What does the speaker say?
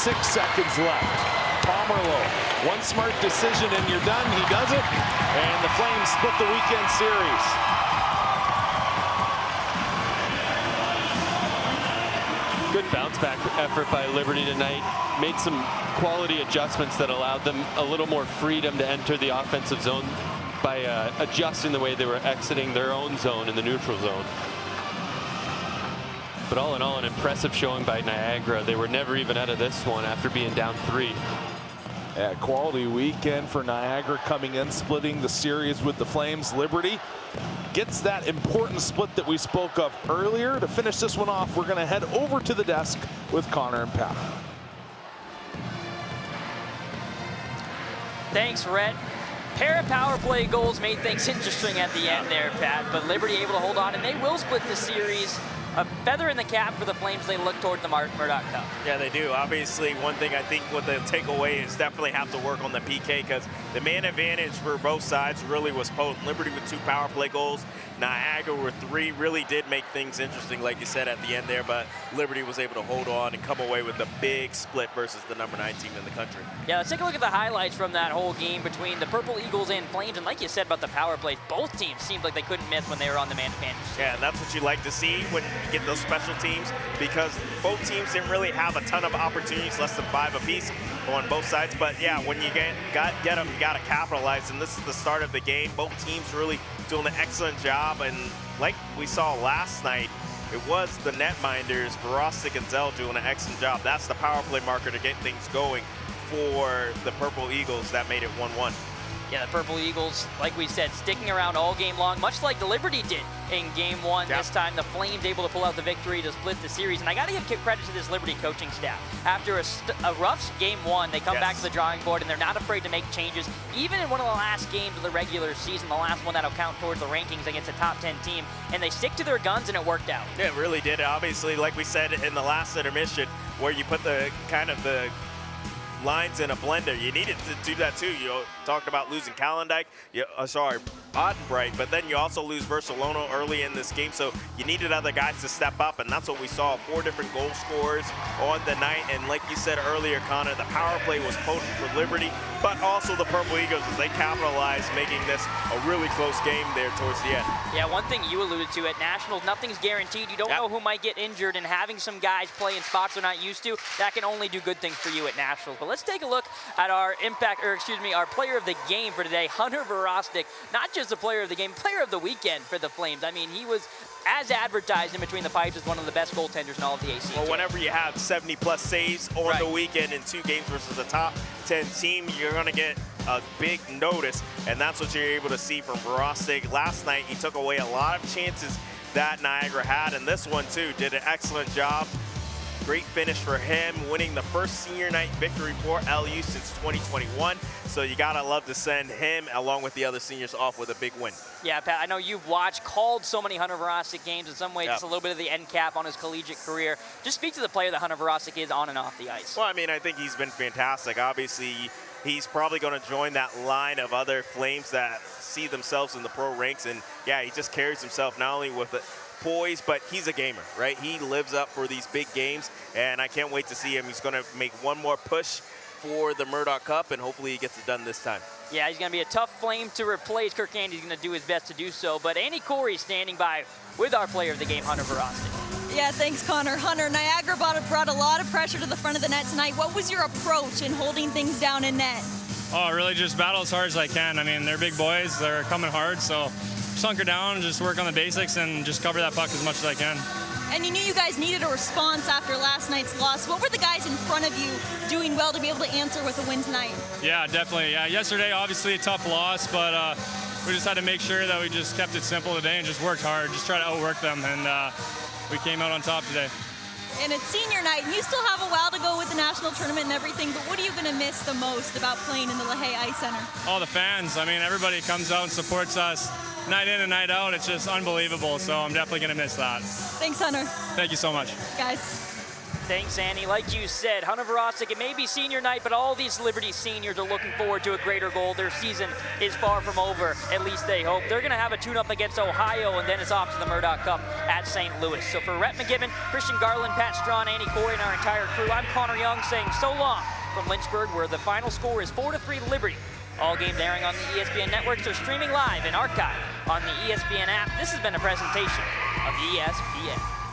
6 seconds left. Pomerleau, one smart decision and you're done. He does it, and the Flames split the weekend series. Good bounce back effort by Liberty tonight. Made some quality adjustments that allowed them a little more freedom to enter the offensive zone by adjusting the way they were exiting their own zone in the neutral zone. But all in all, an impressive showing by Niagara. They were never even out of this one after being down 3. Yeah, quality weekend for Niagara coming in, splitting the series with the Flames. Liberty gets that important split that we spoke of earlier. To finish this one off, we're going to head over to the desk with Connor and Pat. Thanks, Rhett. Pair of power play goals made things interesting at the end there, Pat, but Liberty able to hold on, and they will split the series. A feather in the cap for the Flames. They look toward the Murdoch Cup. Yeah, they do. Obviously, one thing I think what they'll take away is definitely have to work on the PK, because the man advantage for both sides really was potent. Liberty with 2 power play goals. Niagara with 3 really did make things interesting, like you said at the end there, but Liberty was able to hold on and come away with a big split versus the number 9 team in the country. Yeah, let's take a look at the highlights from that whole game between the Purple Eagles and Flames. And like you said about the power plays, both teams seemed like they couldn't miss when they were on the man advantage. Yeah, and that's what you like to see when you get those special teams, because both teams didn't really have a ton of opportunities, less than 5 apiece on both sides. But yeah, when you get them, you got to capitalize, and this is the start of the game. Both teams really doing an excellent job, and like we saw last night, it was the netminders, Verostic and Zell, doing an excellent job. That's the power play marker to get things going for the Purple Eagles that made it 1-1. Yeah, the Purple Eagles, like we said, sticking around all game long, much like the Liberty did in game 1. Yep. This time, the Flames able to pull out the victory to split the series. And I got to give credit to this Liberty coaching staff. After a rough game 1, they come back to the drawing board, and they're not afraid to make changes. Even in one of the last games of the regular season, the last one that'll count towards the rankings against a top 10 team, and they stick to their guns, and it worked out. Yeah, it really did. Obviously, like we said in the last intermission, where you put the kind of the lines in a blender, you needed to do that too. You talked about losing Calendike, Ottenbright, but then you also lose Versolano early in this game, so you needed other guys to step up, and that's what we saw. 4 different goal scorers on the night, and like you said earlier, Connor, the power play was potent for Liberty, but also the Purple Eagles as they capitalized, making this a really close game there towards the end. Yeah, one thing you alluded to, at Nationals, nothing's guaranteed. You don't know who might get injured, and having some guys play in spots they're not used to, that can only do good things for you at Nationals. But let's take a look at our our player of the game for today, Hunter Verostic. Not just the player of the game, player of the weekend for the Flames. I mean, he was, as advertised in between the pipes, as one of the best goaltenders in all of the AC. Well, whenever you have 70-plus saves on the weekend in 2 games versus the top 10 team, you're going to get a big notice, and that's what you're able to see from Verostic. Last night, he took away a lot of chances that Niagara had, and this one, too, did an excellent job. Great finish for him, winning the first senior night victory for LU since 2021. So you gotta love to send him, along with the other seniors, off with a big win. Yeah, Pat, I know you've called so many Hunter Verostic games. In some ways, just a little bit of the end cap on his collegiate career. Just speak to the player that Hunter Verostic is on and off the ice. Well, I mean, I think he's been fantastic. Obviously, he's probably going to join that line of other Flames that see themselves in the pro ranks. And yeah, he just carries himself not only with poise, but he's a gamer, right? He lives up for these big games, and I can't wait to see him. He's going to make one more push for the Murdoch Cup, and hopefully he gets it done this time. Yeah, he's going to be a tough Flame to replace. Kirk Andy's going to do his best to do so, but Andy Corey standing by with our player of the game, Hunter Verostic. Yeah, thanks, Connor. Hunter, Niagara brought a lot of pressure to the front of the net tonight. What was your approach in holding things down in net? Oh, really just battle as hard as I can. I mean, they're big boys. They're coming hard, so just hunker down, just work on the basics, and just cover that puck as much as I can. And you knew you guys needed a response after last night's loss. What were the guys in front of you doing well to be able to answer with a win tonight? Yeah, definitely. Yeah, yesterday, obviously a tough loss, but we just had to make sure that we just kept it simple today and just worked hard, just try to outwork them, and we came out on top today. And it's senior night, and you still have a while to go with the national tournament and everything, but what are you going to miss the most about playing in the LaHaye Ice Center? All the fans. I mean, everybody comes out and supports us night in and night out. It's just unbelievable, so I'm definitely going to miss that. Thanks, Hunter. Thank you so much. Guys. Thanks, Annie. Like you said, Hunter Verostic, it may be senior night, but all these Liberty seniors are looking forward to a greater goal. Their season is far from over, at least they hope. They're going to have a tune-up against Ohio, and then it's off to the Murdoch Cup at St. Louis. So for Rhett McGibbon, Christian Garland, Pat Strawn, Annie Corey, and our entire crew, I'm Connor Young saying so long from Lynchburg, where the final score is 4-3 Liberty. All games airing on the ESPN networks are streaming live and archived on the ESPN app. This has been a presentation of ESPN.